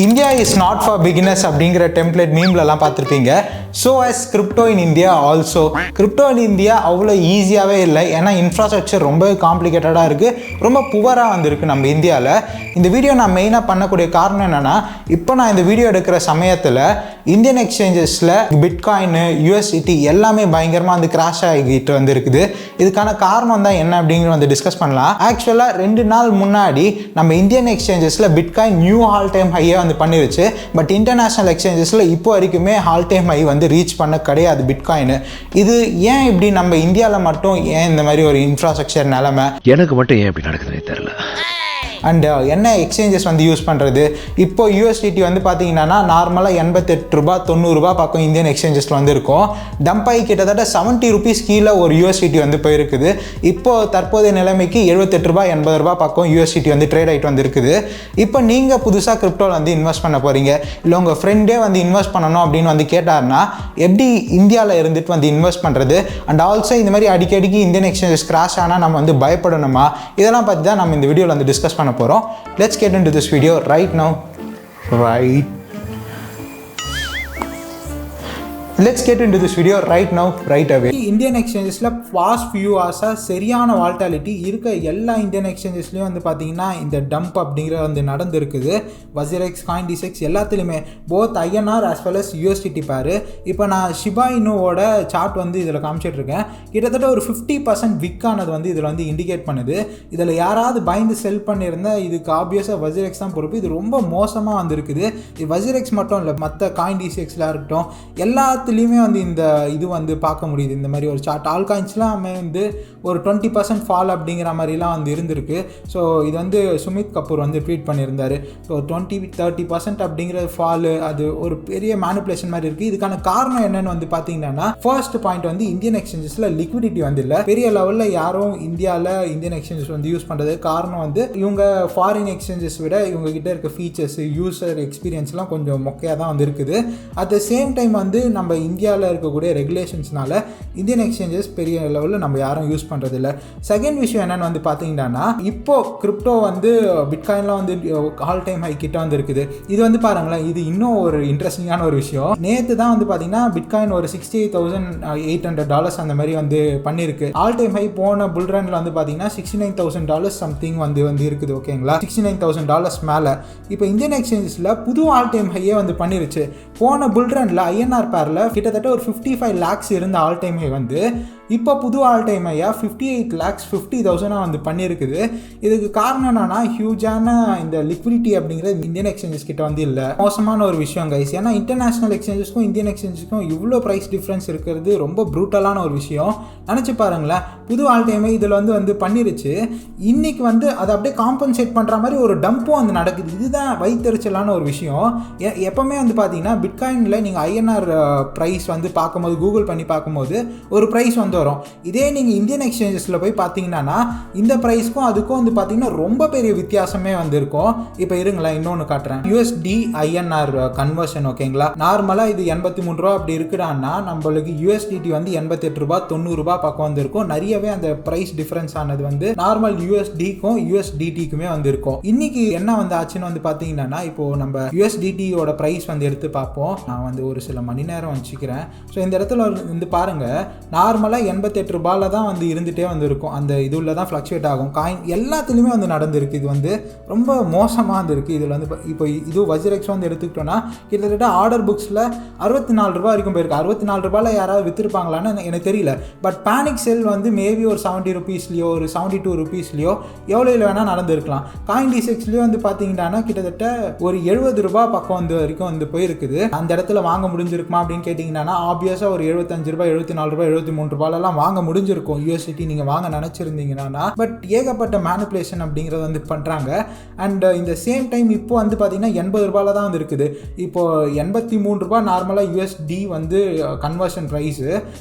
India is not for beginners அப்படிங்கிற template மீம்லலாம் பார்த்துருப்பீங்க. So as crypto in India also. Crypto in India அவ்வளோ ஈஸியாகவே இல்லை, ஏன்னா இன்ஃப்ராஸ்ட்ரக்சர் ரொம்ப காம்ப்ளிகேட்டடாக இருக்குது, ரொம்ப புவராக வந்திருக்கு நம்ம இந்தியாவில். இந்த வீடியோ நான் மெயினாக பண்ணக்கூடிய காரணம் என்னென்னா, இப்போ நான் இந்த வீடியோ எடுக்கிற சமயத்தில் இந்தியன் எக்ஸ்சேஞ்சஸில் பிட்காயினு யூஎஸ்டிடி எல்லாமே பயங்கரமாக வந்து கிராஷ் ஆகிட்டு வந்து இருக்குது. இதுக்கான காரணம் தான் என்ன அப்படிங்கிற வந்து டிஸ்கஸ் பண்ணலாம். ஆக்சுவலாக 2 நாள் முன்னாடி நம்ம இந்தியன் எக்ஸ்சேஞ்சஸில் பிட்காயின் நியூ ஆல் டைம் ஹையாக வந்து பண்ணிருச்சு. பட் இன்டர்நேஷனல் எக்ஸ்சேஞ்சஸில் இப்போ வரைக்குமே ஆல் டைம் ஹை வந்து ரீச் பண்ண கிடையாது பிட்காயின். இது ஏன் இப்படி நம்ம இந்தியாவில் மட்டும் ஏன் இந்த மாதிரி ஒரு இன்ஃப்ராஸ்ட்ரக்சர் நிலைமை, எனக்கு மட்டும் ஏன் இப்படி நடக்குதுன்னு தெரியல. அண்ட் என்ன எக்ஸ்சேஞ்சஸ் வந்து யூஸ் பண்ணுறது. இப்போ யூஎஸ்டிடி வந்து பார்த்தீங்கன்னா நார்மலாக 88 ரூபா 90 ரூபா பக்கம் இந்தியன் எக்ஸ்சேஞ்சஸில் வந்து இருக்கும். டம்ப் ஆகி கிட்டத்தட்ட 70 ருபீஸ் கீழே ஒரு யூஎஸ்டிடி வந்து போயிருக்குது. இப்போது தற்போதைய நிலைமைக்கு 78 ரூபா 80 ரூபா பக்கம் யூஎஸ்டிடி வந்து ட்ரேட் ஆகிட்டு வந்துருக்குது. இப்போ நீங்கள் புதுசாக கிரிப்டோவில் வந்து இன்வெஸ்ட் பண்ண போகிறீங்க, இல்லை உங்கள் ஃப்ரெண்டே வந்து இன்வெஸ்ட் பண்ணணும் அப்படின்னு வந்து கேட்டார்னா எப்படி இந்தியாவில் இருந்துட்டு வந்து இன்வெஸ்ட் பண்ணுறது, அண்ட் ஆல்சோ இந்த மாதிரி அடிக்கடிக்கு இந்தியன் எக்ஸ்சேஞ்சஸ் கிராஷ் ஆனால் நம்ம வந்து பயப்படணுமா, இதெல்லாம் பற்றி தான் நம்ம இந்த வீடியோவில் வந்து டிஸ்கஸ் பண்ண போகிறோம். Let's get into this video right now. Let's get into this video right away. Indian எக்ஸ்சேஞ்சஸில் ஃபாஸ்ட் ஃபியூ ஹவர்ஸாக சரியான வால்டாலிட்டி இருக்க எல்லா இந்தியன் எக்ஸ்சேஞ்சஸ்லையும் வந்து பார்த்தீங்கன்னா இந்த டம்ப் அப்படிங்கிற வந்து நடந்துருக்குது. வசிரெக்ஸ், காயின்டிசெக்ஸ் எல்லாத்துலேயுமே both INR as well as USDT பேரு. இப்போ நான் ஷிபா இனுவோட சார்ட் வந்து இதில் காமிச்சிட்ருக்கேன். கிட்டத்தட்ட ஒரு 50% விக்கானது வந்து இதில் வந்து இண்டிகேட் பண்ணுது. இதில் யாராவது பயந்து செல் பண்ணியிருந்தால் இதுக்கு ஆப்வியஸாக வசிரெக்ஸ் தான் பொறுப்பு. இது ரொம்ப மோசமாக வந்துருக்குது. இது வசிரெக்ஸ் மட்டும் இல்லை, மற்ற காயின்டிசெக்ஸில் இருக்கட்டும் எல்லாத்துலேயுமே வந்து இந்த இது வந்து பார்க்க முடியுது. இந்த மாதிரி ஒரு சார்ட் ஆல் காயின்ஸ்லாம் வந்து ஒரு 20% ஃபால் அப்படிங்கிற மாதிரிலாம் வந்து இருந்திருக்கு. ஸோ இது வந்து சுமித் கபூர் வந்து ட்வீட் பண்ணியிருந்தார். ஸோ 20-30% அப்படிங்கிற ஃபால் அது ஒரு பெரிய மேனிப்புலேஷன் மாதிரி இருக்குது. இதுக்கான காரணம் என்னன்னு வந்து பார்த்தீங்கன்னா, ஃபர்ஸ்ட் பாயிண்ட் வந்து இந்தியன் எக்ஸ்சேஞ்சஸில் லிக்விடிட்டி வந்து இல்லை, பெரிய லெவலில் யாரும் இந்தியாவில் இந்தியன் எக்ஸ்சேஞ்சஸ் வந்து யூஸ் பண்ணுறது காரணம் வந்து இவங்க ஃபாரின் எக்ஸ்சேஞ்சஸ் விட இவங்க கிட்ட இருக்க ஃபீச்சர்ஸ் யூசர் எக்ஸ்பீரியன்ஸ்லாம் கொஞ்சம் மொக்கையாக தான் வந்து இருக்குது. அட் த சேம் டைம் வந்து நம்ம இந்தியாவில் இருக்கக்கூடிய ரெகுலேஷன்ஸ்னால இந்தியன் எக்ஸ்சேஞ்சஸ் பெரிய லெவலில் நம்ம யாரும் யூஸ் பண்ணுறதில்ல. செகண்ட் விஷயம் என்னென்னு வந்து பார்த்தீங்கன்னா, இப்போது கிரிப்டோ வந்து பிட்காயின்லாம் வந்து ஆல் டைம் ஹை கிட்ட வந்து இருக்குது. இது வந்து பாருங்களேன், இது இன்னும் ஒரு இன்ட்ரெஸ்டிங்கான ஒரு விஷயம். நேற்று தான் வந்து பார்த்தீங்கன்னா பிட்காயின் ஒரு $68,800 அந்த மாதிரி வந்து பண்ணியிருக்கு. ஆல் டைம் ஹை போன புல்ரனில் வந்து பார்த்தீங்கன்னா $69,000 சம்திங் வந்து இருக்குது. ஓகேங்களா, $69,000 மேலே. இப்போ இந்தியன் எக்ஸ்சேஞ்சஸில் புது ஆல் டைம் ஹையே வந்து பண்ணிருச்சு. போன புல்ரனில் ஐஎன்ஆர் பேரில் கிட்டத்தட்ட ஒரு 55 lakhs இருந்த ஆல் டைம் ஹை வந்து இப்போ புது ஆல் டைம் ஐயா 58,50,000 வந்து பண்ணியிருக்குது. இதுக்கு காரணம் என்னன்னா, ஹியூஜான இந்த லிக்விடிட்டி அப்படிங்கிறது இந்தியன் எக்ஸ்சேஞ்சஸ் கிட்ட வந்து இல்லை. மோசமான ஒரு விஷயம் கைஸ். ஏன்னா இன்டர்நேஷனல் எக்ஸ்சேஞ்சஸ்க்கும் இந்தியன் எக்ஸ்சேஞ்சஸ்க்கும் இவ்வளோ ப்ரைஸ் டிஃப்ரென்ஸ் இருக்கிறது ரொம்ப ப்ரூட்டலான ஒரு விஷயம். நினச்சி பாருங்களேன், புது ஆல் டைம் இதில் வந்து பண்ணிருச்சு. இன்னைக்கு வந்து அதை அப்படியே காம்பன்சேட் பண்ணுற மாதிரி ஒரு டம்பும் வந்து நடக்குது. இதுதான் வைத்தறிச்சலான ஒரு விஷயம். எப்பவுமே வந்து பார்த்தீங்கன்னா பிட்காயினில் நீங்கள் ஐஎன்ஆர் ப்ரைஸ் வந்து பார்க்கும்போது கூகுள் பண்ணி பார்க்கும்போது ஒரு ப்ரைஸ் வந்து வரும். இதே நீங்கள் இந்தியன் எக்ஸ்சேஞ்சஸில் போய் பார்த்தீங்கன்னா இந்த ப்ரைஸ்க்கும் அதுக்கும் வந்து பார்த்தீங்கன்னா ரொம்ப பெரிய வித்தியாசமே வந்து இருக்கும். இப்போ இருங்களேன், இன்னொன்று காட்டுறேன். USD INR conversion. ஓகேங்களா, நார்மலாக இது 83 ரூபா அப்படி இருக்குடான்னா நம்மளுக்கு யூஎஸ்டிடி வந்து 88 ரூபா 90 ரூபா பக்கம் வந்து இருக்கும். நிறையவே அந்த ப்ரைஸ் டிஃபரன்ஸ் ஆனது வந்து நார்மல் யூஎஸ்டிக்கும் யூஎஸ்டிடிக்குமே வந்து இருக்கும். இன்னைக்கு என்ன வந்து ஆச்சுன்னு வந்து பார்த்தீங்கன்னா, இப்போ நம்ம யூஎஸ்டிடியோட ப்ரைஸ் வந்து எடுத்து பார்ப்போம். நான் வந்து ஒரு சில மணி நேரம் வச்சுக்கிறேன். ஸோ இந்த இடத்துல வந்து பாருங்க, நார்மலாக 88 ரூபாயில் தான் வந்து இருந்துகிட்டே வந்து இருக்கும். அந்த இதுல தான் ஃப்ளக்சுவேட் ஆகும். காயின் எல்லாத்துலேயுமே வந்து நடந்திருக்கு. இது வந்து ரொம்ப மோசமாக இருந்திருக்கு. இதில் வந்து இப்போ இது வசிரெக்ஸ் வந்து எடுத்துக்கிட்டோன்னா கிட்டத்தட்ட ஆர்டர் புக்ஸில் 64 ரூபா வரைக்கும் போயிருக்கு. 64 ரூபாயில் யாராவது விற்றுருப்பாங்களான்னு எனக்கு தெரியல. பட் பேனிக் செல் வந்து மேபி ஒரு 70 ருபீஸ்லையோ ஒரு 72 ருபீஸ்லையோ எவ்வளோ வேணால் நடந்திருக்கலாம். காயின்டிசெக்ஸ்லேயும் வந்து பார்த்தீங்கன்னா கிட்டத்தட்ட ஒரு 70 ரூபா பக்கம் வந்து வரைக்கும் வந்து போயிருக்குது. அந்த இடத்துல வாங்க முடிஞ்சிருக்குமா அப்படின்னு கேட்டிங்கன்னா ஆப்வியஸாக ஒரு 75 ரூபாய் 74 ரூபாய் 73 ரூபாயெல்லாம் வாங்க முடிஞ்சிருக்கும் யூஎஸ்டிடி நீங்கள் வாங்க நினச்சிருந்தீங்கன்னா. பட் ஏகப்பட்ட மேனிப்புலேஷன் அப்படிங்கிறத வந்து பண்ணுறாங்க. அண்ட் இந்த சேம் டைம் இப்போ வந்து பார்த்தீங்கன்னா 80 ரூபாயில் தான் வந்து இருக்குது. இப்போது 83 ரூபா நார்மலாக யூஎஸ்டி வந்து கன்வர்ஷன் ப்ரைஸு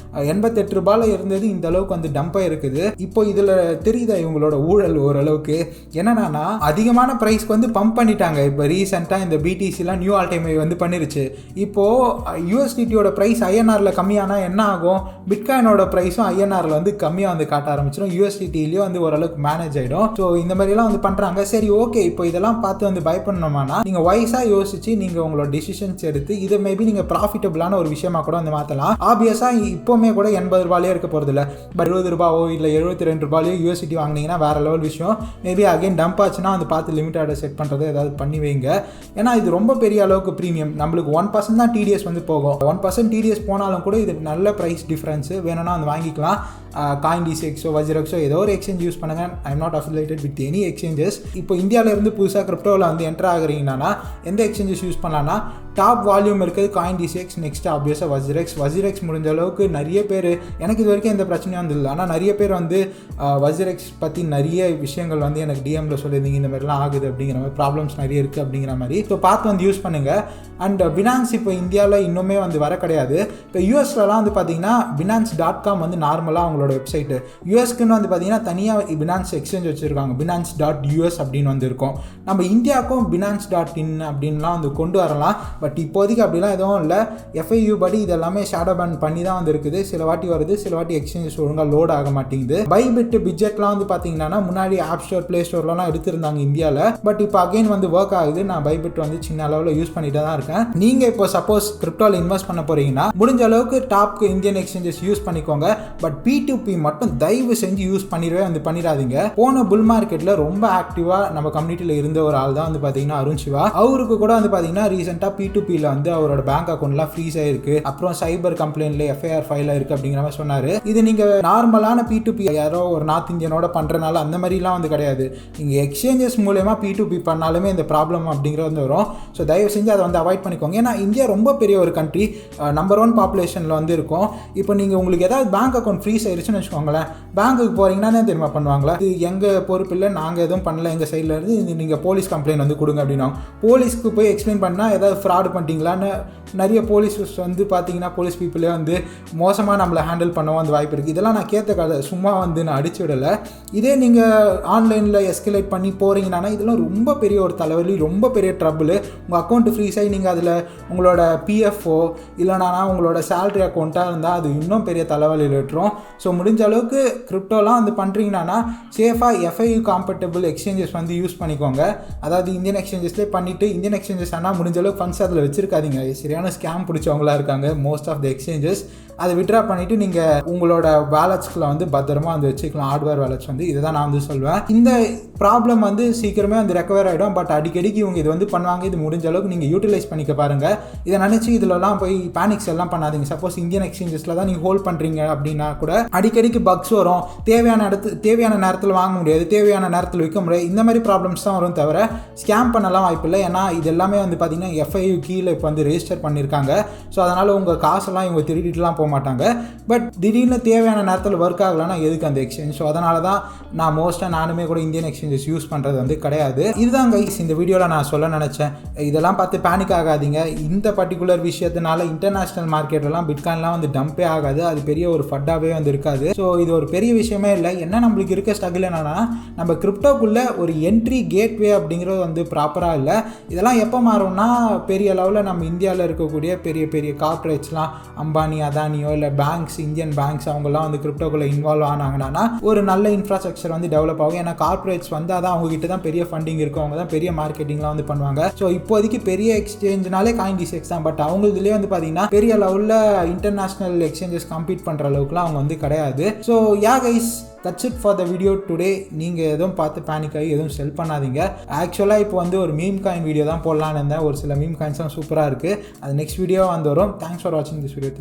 88 ரூபாயில் இருந்தது இந்த அளவுக்கு வந்து டம்பாக இருக்குது. இப்போ இதில் தெரியுதா இவங்களோட ஊழல் ஓரளவுக்கு. என்னன்னா அதிகமான ப்ரைஸ்க்கு வந்து பம்ப் பண்ணிட்டாங்க. இப்போ ரீசெண்டாக இந்த பிடிசிலாம் நியூ ஆல் டைம் வந்து பண்ணிருச்சு. இப்போது யூஎஸ்டிடியோட ப்ரைஸ் ஐஎன்ஆரில் கம்மியானால் என்ன ஆகும், பிட்காயினோட ப்ரைஸ் ப்ரைஸும் ஐஎன்ஆரில் வந்து கம்மியாக வந்து காட்ட ஆரம்பிச்சிடும், யூஎஸ்டிடிலையும் வந்து ஓரளவுக்கு மேனேஜ் ஆகிடும். ஸோ இந்த மாதிரிலாம் வந்து பண்ணுறாங்க. சரி ஓகே, இப்போ இதெல்லாம் பார்த்து வந்து பயப்படணுமானா நீங்கள் வைஸாக யோசிச்சு நீங்கள் உங்களோட டிசிஷன்ஸ் எடுத்து இதை மேபி நீங்கள் ப்ராஃபிட்டபிளான ஒரு விஷயமா கூட வந்து மாற்றலாம். ஆப்வியஸாக இப்போவுமே கூட 80 ரூபாயிலே இருக்க போகிறது இல்லை. பட் 20 ரூபாவோ இல்லை 72 ரூபாயோ யூஎஸ்டிடி வாங்கினீங்கன்னா வேற லெவல் விஷயம். மேபி அகைன் டம்ப் ஆச்சுன்னா வந்து பார்த்து லிமிட்டை செட் பண்ணுறது ஏதாவது பண்ணி வைங்க. ஏன்னா இது ரொம்ப பெரிய அளவுக்கு ப்ரீமியம். நம்மளுக்கு 1% தான் டிடிஎஸ் வந்து போகும். 1% டிடிஎஸ் போனாலும் கூட இது நல்ல ப்ரைஸ் டிஃப்ரென்ஸு, வேணும்னா வந்து வாங்கிக்கலாம். CoinDCX வஜிரக்ஸோ ஏதோ ஒரு எக்ஸ்சேஞ்ச் யூஸ் பண்ணுங்க. I am not affiliated with any exchanges. இப்போ இந்தியாவிலேருந்து புதுசாக கிரிப்டோவில் வந்து என்டர் ஆகுறீங்கன்னா எந்த எக்ஸ்சேஞ்சஸ் யூஸ் பண்ணலாம்னா டாப் வால்யூம் இருக்குது CoinDCX, நெக்ஸ்ட் ஆப்வியஸாக வஜிரக்ஸ் முடிஞ்ச அளவுக்கு நிறைய பேர், எனக்கு இது வரைக்கும் எந்த பிரச்சனையும் வந்ததில்லை. ஆனால் நிறைய பேர் வந்து வஜிரக்ஸ் பற்றி நிறைய விஷயங்கள் வந்து எனக்கு டிஎம்ல சொல்லியிருந்தீங்க, இந்த மாதிரிலாம் ஆகுது அப்படிங்கிற மாதிரி, ப்ராப்ளம்ஸ் நிறைய இருக்குது அப்படிங்கிற மாதிரி. ஸோ பார்த்து வந்து யூஸ் பண்ணுங்கள். அண்ட் பினான்ஸ் இப்போ இந்தியாவில் இன்னுமே வந்து வர கிடையாது. இப்போ யூஎஸ்லலாம் வந்து பார்த்தீங்கன்னா binance.com வந்து நார்மலாக அவங்களோட வெப்சைட்டு. யூஎஸ்க்குன்னு வந்து பார்த்தீங்கன்னா தனியாக பினான்ஸ் எக்ஸ்சேஞ்ச் வச்சுருக்காங்க, binance.us அப்படின்னு வந்து இருக்கும். நம்ம இந்தியாவுக்கும் binance.in அப்படின்லாம் வந்து கொண்டு வரலாம். பட் இப்போதைக்கு அப்படிலாம் எதுவும் இல்லை. FIU படி இதெல்லாமே ஷேடோ பேன் பண்ணி தான் வந்து இருக்குது. சில வாட்டி வருது, சில வாட்டி எக்ஸ்சேஞ்சஸ் ஒழுங்காக லோட் ஆக மாட்டேங்குது. பைபிட் பிட்ஜெட்லாம் வந்து பார்த்தீங்கன்னா முன்னாடி ஆப் ஸ்டோர் ப்ளே ஸ்டோர்லாம் எடுத்திருந்தாங்க இந்தியாவில். பட் இப்போ அகைன் வந்து ஒர்க் ஆகுது. நான் பைபிட் வந்து சின்ன அளவில் யூஸ் பண்ணிட்டு தான் இருக்கேன். நீங்கள் இப்போ சப்போஸ் கிரிப்டோவில் இன்வெஸ்ட் பண்ண போறீங்கன்னா முடிஞ்ச அளவுக்கு டாப்க்கு இந்தியன் எக்ஸ்சேஞ்சஸ் யூஸ் பண்ணிக்கோங்க. பட் P2P மட்டும் தயவு செஞ்சு யூஸ் பண்ணிடாதீங்க. போன புல் மார்க்கெட்டில் ரொம்ப ஆக்டிவாக நம்ம கம்யூனிட்டியில் இருந்த ஒரு ஆள் தான் வந்து பார்த்தீங்கன்னா அருண் சிவா. அவருக்கு கூட வந்து பார்த்தீங்கன்னா ரீசெண்டாக P2Pல வந்து அவரோட பேங்க் அக்கௌண்ட்லாம் ஃப்ரீஸ் ஆயிருக்கு, அப்புறம் சைபர் கம்ப்ளைண்ட்ல FIR ஃபைல் இருக்கு அப்படிங்கிற மாதிரி சொன்னாரு. இது நீங்க நார்மலான P2P யாரோ ஒரு நார்த் இந்தியனோட பண்றனால அந்த மாதிரிலாம் வந்து கிடையாது. நீங்க எக்ஸ்சேஞ்சஸ் மூலமா P2P பண்ணாலுமே இந்த ப்ராப்ளம் அப்படிங்கிறது வந்து வரும். ஸோ தயவு செஞ்சு அதை வந்து அவாய்ட் பண்ணிக்கோங்க. ஏன்னா இந்தியா ரொம்ப பெரிய ஒரு கண்ட்ரி, நம்பர் 1 பாப்புலேஷன்ல வந்து இருக்கும். இப்போ நீங்க உங்களுக்கு ஏதாவது பேங்க் அக்கௌண்ட் ஃப்ரீஸ் ஆயிருச்சுன்னு வச்சுக்கோங்களேன், பேங்க்குக்கு போறீங்கன்னா தெரியுமா பண்ணுவாங்களா, இது எங்க பொறுப்பு இல்லை, நாங்க எதுவும் பண்ணல, எங்க சைட்ல இருந்து நீங்க போலீஸ் கம்ப்ளைண்ட் வந்து கொடுங்க அப்படின்னா போலீஸ்க்கு போய் எக்ஸ்பிளைன் பண்ணா ஏதாவது ஃப்ராட் பண்ணிட்டீங்களான்னு நிறைய போலீஸ் வந்து பார்த்தீங்கன்னா போலீஸ் பீப்புளே வந்து மோசமாக நம்மளை ஹேண்டில் பண்ணவும் அந்த வாய்ப்பு இருக்குது. இதெல்லாம் நான் கேட்ட கதை, சும்மா வந்து நான் அடிச்சு விடலை. இதே நீங்கள் ஆன்லைனில் எஸ்கலேட் பண்ணி போகிறீங்கன்னா இதெல்லாம் ரொம்ப பெரிய ஒரு தலைவலி, ரொம்ப பெரிய ட்ரபிள். உங்கள் அக்கௌண்ட்டு ஃப்ரீஸ் ஆகி நீங்கள் அதில் உங்களோட PFஓ இல்லைனா உங்களோட சேலரி அக்கௌண்ட்டாக இருந்தால் அது இன்னும் பெரிய தலைவலியில் விட்டுரும். ஸோ முடிஞ்ச அளவுக்கு கிரிப்டோலாம் வந்து பண்ணுறீங்கன்னா சேஃபாக FIU காம்பேட்டபிள் எக்ஸ்சேஞ்சஸ் வந்து யூஸ் பண்ணிக்கோங்க. அதாவது இந்தியன் எக்ஸ்சேஞ்சஸ்லேயே பண்ணிவிட்டு இந்தியன் எக்ஸ்சேஞ்சஸ் ஆனால் முடிஞ்ச அளவுக்கு ஃபண்ட்ஸ் அதில் வச்சுருக்காதீங்க. சரியான ஸ்கேம் பிடிச்சவங்களா இருக்காங்க மோஸ்ட் ஆஃப் த எக்ஸ்சேஞ்சஸ். அதை விட்ரா பண்ணிவிட்டு நீங்கள் உங்களோட வேலட்ஸ்க்குள்ள வந்து பத்திரமா வந்து வச்சுக்கலாம், ஹார்ட்வேர் வேலட்ஸ் வந்து. இதை தான் நான் வந்து சொல்வேன். இந்த ப்ராப்ளம் வந்து சீக்கிரமே வந்து ரெக்கவர் ஆகிடும். பட் அடிக்கடிக்கு இவங்க இது வந்து பண்ணுவாங்க. இது முடிஞ்ச அளவுக்கு நீங்கள் யூட்டிலைஸ் பண்ணிக்க பாருங்கள். இதை நினச்சி இதிலலாம் போய் பேனிக்ஸ் எல்லாம் பண்ணாதீங்க. சப்போஸ் இந்தியன் எக்ஸ்சேஞ்சஸில் தான் நீங்கள் ஹோல்ட் பண்ணுறீங்க அப்படின்னா கூட அடிக்கடிக்கு பக்ஸ் வரும். தேவையான நேரத்தில் வாங்க முடியாது, தேவையான நேரத்தில் விற்க முடியாது. இந்த மாதிரி ப்ராப்ளம்ஸ் தான் வரும், தவிர ஸ்கேம் பண்ணலாம் வாய்ப்பு இல்லை. ஏன்னா இது எல்லாமே வந்து பார்த்தீங்கன்னா FIU கீழே இப்போ வந்து ரெஜிஸ்டர் பண்ணியிருக்காங்க. ஸோ அதனால் உங்கள் காசெல்லாம் இவங்க திருடிட்டுலாம் போக மாட்டாங்க. பட் திடீர்னு தேவையான நேரத்தில் ஒர்க் ஆகலைன்னா எதுக்கு அந்த எக்ஸ்சேஞ்ச்? ஸோ அதனால தான் நான் நானுமே கூட இந்தியன் எக்ஸ்சேஞ்சஸ் யூஸ் பண்ணுறது வந்து கிடையாது. இதுதான் கைஸ் இந்த வீடியோவில் நான் சொல்ல நினச்சேன். இதெல்லாம் பார்த்து பேனிக் ஆகாதீங்க. இந்த பர்டிகுலர் விஷயத்தினால இன்டர்நேஷ்னல் மார்க்கெட்லாம் பிட்காயின்லாம் வந்து டம்பே ஆகாது. அது பெரிய ஒரு ஃபட்டாகவே வந்து இருக்காது. ஸோ இது ஒரு பெரிய விஷயமே இல்லை. என்ன நம்மளுக்கு இருக்க ஸ்ட்ரகிள் என்னன்னா, நம்ம கிரிப்டோக்குள்ளே ஒரு என்ட்ரி கேட்வே அப்படிங்கிறது வந்து ப்ராப்பராக இல்லை. இதெல்லாம் எப்போ மாறும்னா, பெரிய லெவலில் நம்ம இந்தியாவில் இருக்கக்கூடிய பெரிய பெரிய கார்ப்பரேட்ஸ்லாம், அம்பானி, அதானியோ இல்லை பேங்க்ஸ், இந்தியன் பேங்க்ஸ், அவங்கெல்லாம் வந்து கிரிப்டோக்குள்ளே இன்வால்வ் ஆனாங்கன்னா ஒரு நல்ல இன்ஃப்ராஸ்ட்ரக்சர் வந்து டெவலப் ஆகும். ஏன்னா கார்ப்பரேட்ஸ் வந்து அதான் அவங்ககிட்ட தான் பெரிய ஃபண்டிங் இருக்கும், அவங்க தான் பெரிய மார்க்கெட்டிங்லாம் வந்து பண்ணுவாங்க. ஸோ இப்போதைக்கு பெரிய எக்ஸ்சேஞ்ச்னாலே CoinDCX தான். பட் அவங்களுக்குலேயே வந்து பார்த்தீங்கன்னா பெரிய லெவலில் இன்டர்நேஷ்னல் எக்ஸ்சேஞ்சஸ் கம்பீட் பண்ணுற அளவுக்குலாம் அவங்க வந்து கிடையாது. So yeah guys, that's it for the video today. நீங்கள் எதுவும் பார்த்து பேனிக் ஆகி எதுவும் செல் பண்ணாதீங்க. ஆக்சுவலாக இப்போ வந்து ஒரு மீம் காயின் வீடியோ தான் போடலான்னு இருந்தேன். ஒரு சில மீம் காயின்ஸ்லாம் சூப்பராக இருக்குது. அது நெக்ஸ்ட் வீடியோ வந்து வரும். தேங்க்ஸ் ஃபார் வாட்சிங் திஸ் வீடியோ.